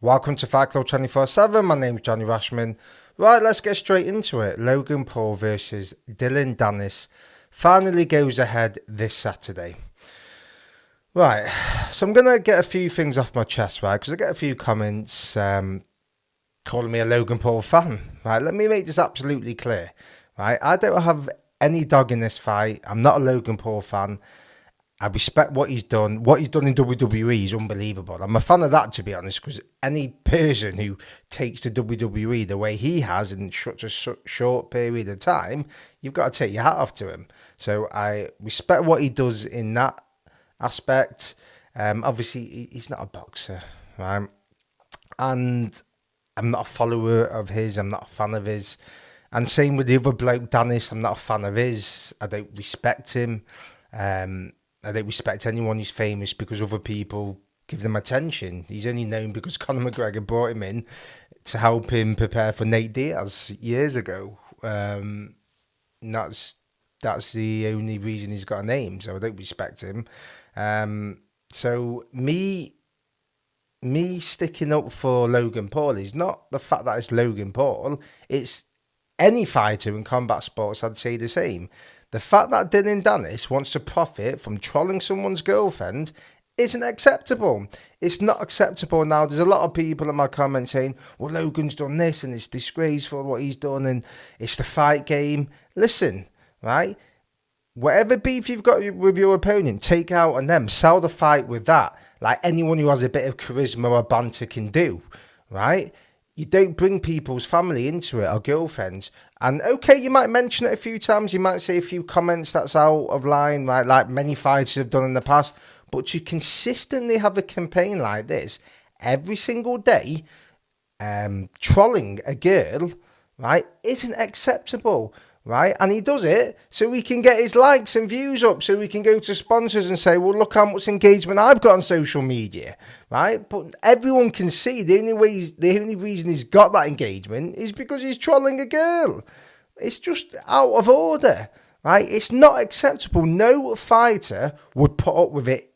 Welcome to Fight Club 24/7. My name's Johnny Rashman. Right, let's get straight into it. Logan Paul versus Dillon Danis finally goes ahead this Saturday. Right, so I'm going to get a few things off my chest, right, because I get a few comments calling me a Logan Paul fan. Right, let me make this absolutely clear. Right, I don't have any dog in this fight. I'm not a Logan Paul fan. I respect what he's done. What he's done in WWE is unbelievable. I'm a fan of that, to be honest, because any person who takes to WWE the way he has in such a short period of time, you've got to take your hat off to him. So I respect what he does in that aspect. Obviously, he's not a boxer, right? And I'm not a follower of his. I'm not a fan of his. And same with the other bloke, Danis. I'm not a fan of his. I don't respect him. I don't respect anyone who's famous because other people give them attention. He's only known because Conor McGregor brought him in to help him prepare for Nate Diaz years ago. And that's the only reason he's got a name. So I don't respect him. So me sticking up for Logan Paul is not the fact that it's Logan Paul. It's any fighter in combat sports, I'd say the same. The fact that Dillon Danis wants to profit from trolling someone's girlfriend isn't acceptable. It's not acceptable now. There's a lot of people in my comments saying, well, Logan's done this and it's disgraceful what he's done and it's the fight game. Listen, right? Whatever beef you've got with your opponent, take out on them. Sell the fight with that. Like anyone who has a bit of charisma or banter can do, right? You don't bring people's family into it or girlfriends. And okay, you might mention it a few times. You might say a few comments that's out of line, right? Like many fighters have done in the past. But to consistently have a campaign like this every single day, trolling a girl, right, isn't acceptable, right? And he does it so he can get his likes and views up, so he can go to sponsors and say, well, look how much engagement I've got on social media, right? But everyone can see the only reason he's got that engagement is because he's trolling a girl. It's just out of order, right? It's not acceptable. No fighter would put up with it.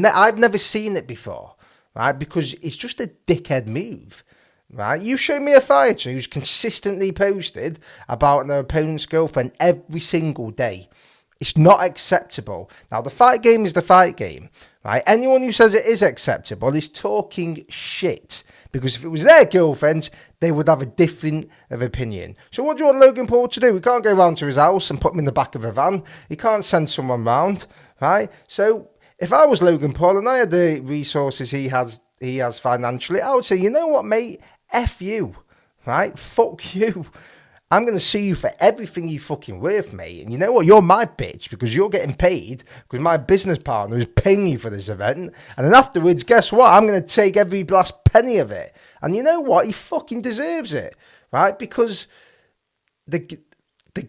I've never seen it before, right? Because it's just a dickhead move. Right, you show me a fighter who's consistently posted about their opponent's girlfriend every single day. It's not acceptable. Now, the fight game is the fight game, right? Anyone who says it is acceptable is talking shit. Because if it was their girlfriend, they would have a different of opinion. So what do you want Logan Paul to do? He can't go round to his house and put him in the back of a van. He can't send someone round, right? So if I was Logan Paul and I had the resources he has financially, I would say, you know what, mate? F you, right? Fuck you. I'm going to sue you for everything you fucking worth, mate. And you know what? You're my bitch because you're getting paid because my business partner is paying you for this event. And then afterwards, guess what? I'm going to take every last penny of it. And you know what? He fucking deserves it, right? Because the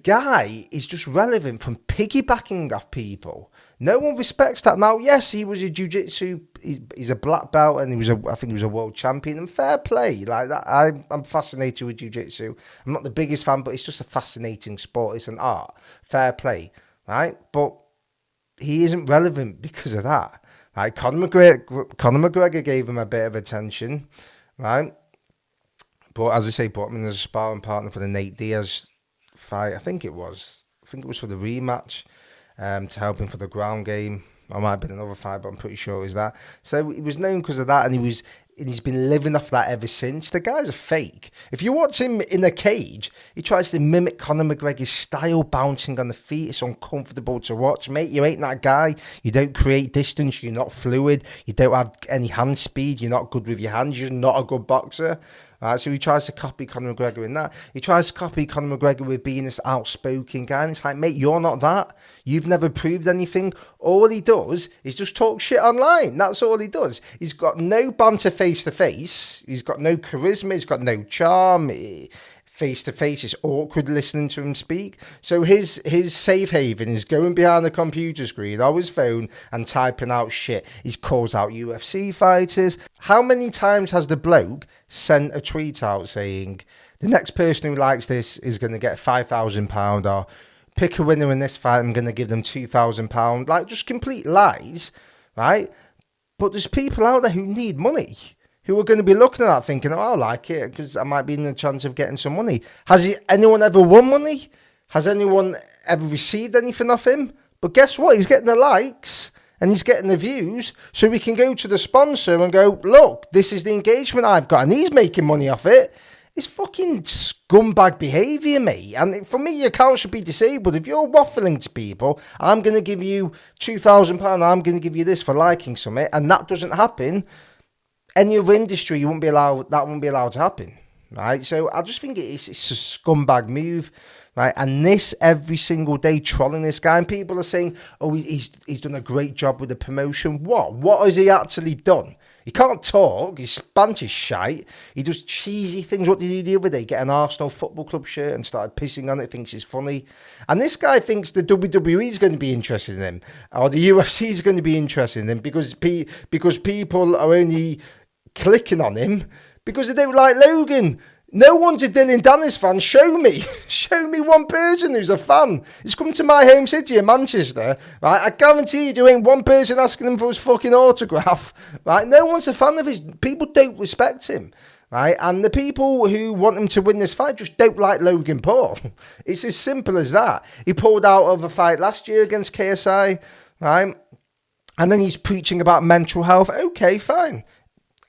guy is just relevant from piggybacking off people. No one respects that. Now, yes, he was a jiu-jitsu, he's a black belt, and I think he was a world champion, and fair play. Like that, I'm fascinated with jiu-jitsu. I'm not the biggest fan, but it's just a fascinating sport. It's an art. Fair play, right? But he isn't relevant because of that, right? Conor McGregor gave him a bit of attention, right? But as I say, put him in as a sparring partner for the Nate Diaz fight. I think it was for the rematch. To help him for the ground game. I might have been another fight, but I'm pretty sure it was that. So he was known because of that, and he's been living off that ever since. The guy's a fake. If you watch him in a cage, he tries to mimic Conor McGregor's style, bouncing on the feet. It's uncomfortable to watch, mate. You ain't that guy. You don't create distance. You're not fluid. You don't have any hand speed. You're not good with your hands. You're not a good boxer. Right, so he tries to copy Conor McGregor in that. He tries to copy Conor McGregor with being this outspoken guy. And it's like, mate, you're not that. You've never proved anything. All he does is just talk shit online. That's all he does. He's got no banter face-to-face. He's got no charisma. He's got no charm. Face-to-face, it's awkward listening to him speak. So his safe haven is going behind the computer screen or his phone and typing out shit. He calls out UFC fighters. How many times has the bloke sent a tweet out saying, the next person who likes this is going to get £5,000, or pick a winner in this fight, I'm going to give them £2,000. Like, just complete lies, right? But there's people out there who need money. who are going to be looking at that thinking, oh, I like it because I might be in the chance of getting some money. Has anyone ever won money? Has anyone ever received anything off him? But guess what? He's getting the likes and he's getting the views, so we can go to the sponsor and go, look, this is the engagement I've got, and he's making money off it. It's fucking scumbag behaviour, mate. And for me, your account should be disabled. If you're waffling to people, I'm going to give you £2,000, I'm going to give you this for liking something, and that doesn't happen, any other industry, that wouldn't be allowed to happen, right? So I just think it's a scumbag move, right? And this every single day trolling this guy, and people are saying, oh, he's done a great job with the promotion. What has he actually done? He can't talk. His Spanish is shite. He does cheesy things. What did he do the other day? Get an Arsenal Football Club shirt and started pissing on it, thinks it's funny. And this guy thinks the WWE is going to be interested in him, or the UFC is going to be interested in him, because people are only clicking on him because they don't like Logan. No one's a Dillon Danis fan. Show me one person who's a fan. He's come to my home city of Manchester, right? I guarantee you, there ain't one person asking him for his fucking autograph, right? No one's a fan of his. People don't respect him, right? And the people who want him to win this fight just don't like Logan Paul. It's as simple as that. He pulled out of a fight last year against KSI, right? And then he's preaching about mental health. Okay, fine.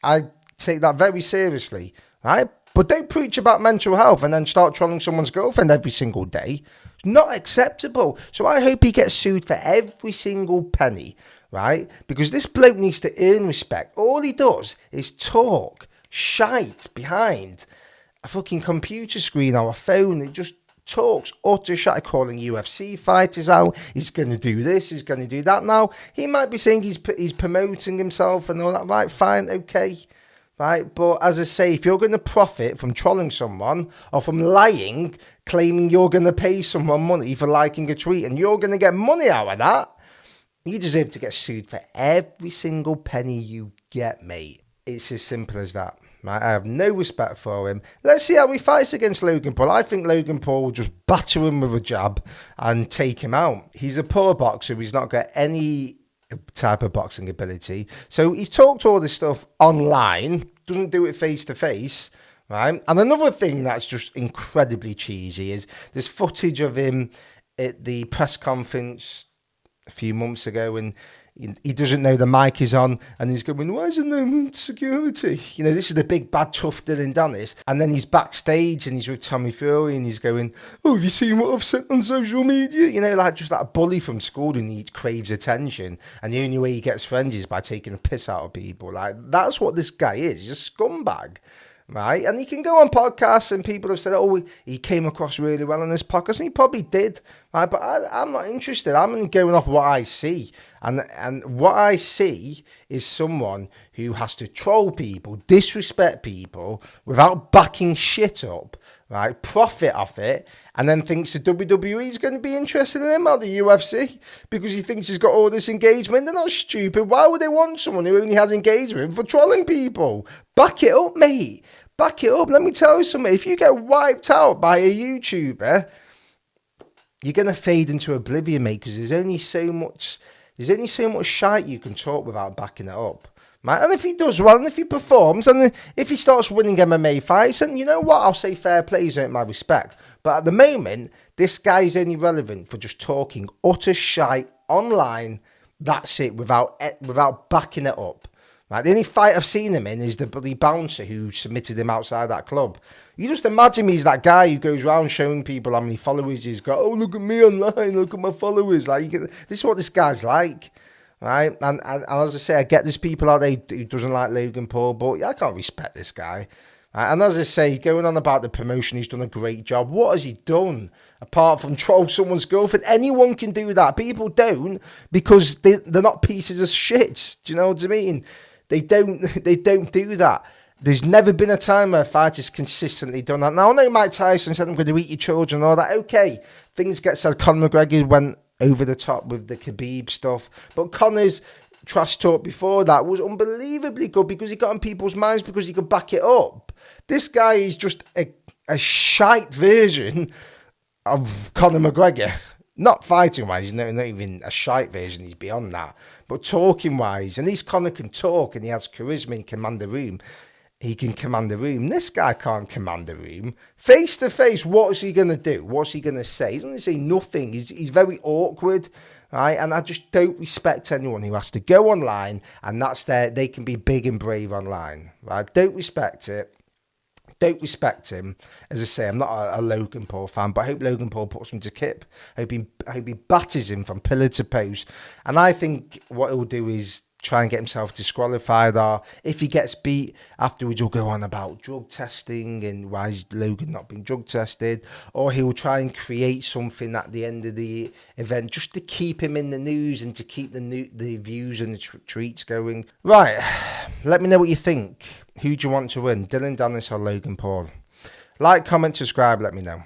I take that very seriously, right? But don't preach about mental health and then start trolling someone's girlfriend every single day. It's not acceptable. So I hope he gets sued for every single penny, right? Because this bloke needs to earn respect. All he does is talk shite behind a fucking computer screen or a phone. It just talks utter shite, calling UFC fighters out. He's going to do this, he's going to do that. Now, he might be saying he's promoting himself and all that. Right, fine, okay. Right, but as I say, if you're going to profit from trolling someone or from lying, claiming you're going to pay someone money for liking a tweet and you're going to get money out of that, you deserve to get sued for every single penny you get, mate. It's as simple as that. Right? I have no respect for him. Let's see how he fights against Logan Paul. I think Logan Paul will just batter him with a jab and take him out. He's a poor boxer. He's not got any type of boxing ability. So he's talked all this stuff online, doesn't do it face to face, right? And another thing that's just incredibly cheesy is there's footage of him at the press conference a few months ago, and he doesn't know the mic is on, and he's going, why isn't there security? You know, this is the big bad tough Dillon Danis. And then he's backstage and he's with Tommy Fury and he's going, oh, have you seen what I've said on social media? You know, like just that bully from school who craves attention, and the only way he gets friends is by taking a piss out of people. Like, that's what this guy is. He's a scumbag. Right, and he can go on podcasts and people have said, oh, he came across really well on this podcast, and he probably did, right? But I'm not interested. I'm only going off what I see, and what I see is someone who has to troll people, disrespect people without backing shit up, right? Profit off it, and then thinks the WWE is going to be interested in him, or the UFC, because he thinks he's got all this engagement. They're not stupid. Why would they want someone who only has engagement for trolling people? Back it up, mate. Back it up. Let me tell you something. If you get wiped out by a YouTuber, you're going to fade into oblivion, mate, because there's only so much shite you can talk without backing it up. Right? And if he does well, and if he performs, and if he starts winning MMA fights, then you know what? I'll say fair play, he's earned my respect. But at the moment, this guy is only relevant for just talking utter shite online. That's it, without backing it up. Right, the only fight I've seen him in is the bloody bouncer who submitted him outside that club. You just imagine he's that guy who goes around showing people how many followers he's got. Oh, look at me online, look at my followers. Like, this is what this guy's like, right? And as I say, I get there's people out there who doesn't like Logan Paul, but I can't respect this guy. Right? And as I say, going on about the promotion, he's done a great job. What has he done apart from troll someone's girlfriend? Anyone can do that. People don't, because they're not pieces of shit. Do you know what I mean? They don't do that. There's never been a time where a fighter's consistently done that. Now, I know Mike Tyson said, I'm going to eat your children and all that. Okay, things get said. Conor McGregor went over the top with the Khabib stuff. But Conor's trash talk before that was unbelievably good because he got in people's minds because he could back it up. This guy is just a shite version of Conor McGregor. Not fighting wise, he's not even a shite version, he's beyond that. But talking wise, and he's Conor can talk and he has charisma and command the room. He can command the room. This guy can't command the room. Face to face, what's he going to do? What's he going to say? He's going to say nothing. He's very awkward, right? And I just don't respect anyone who has to go online and they can be big and brave online, right? Don't respect it. Don't respect him. As I say, I'm not a Logan Paul fan, but I hope Logan Paul puts him to kip. I hope he batters him from pillar to post. And I think what he'll do is try and get himself disqualified, or if he gets beat afterwards, he'll go on about drug testing and why is Logan not being drug tested, or he'll try and create something at the end of the event just to keep him in the news and to keep the views and the tweets going. Right, let me know what you think. Who do you want to win, Dillon Danis or Logan Paul? Like, comment, subscribe, let me know.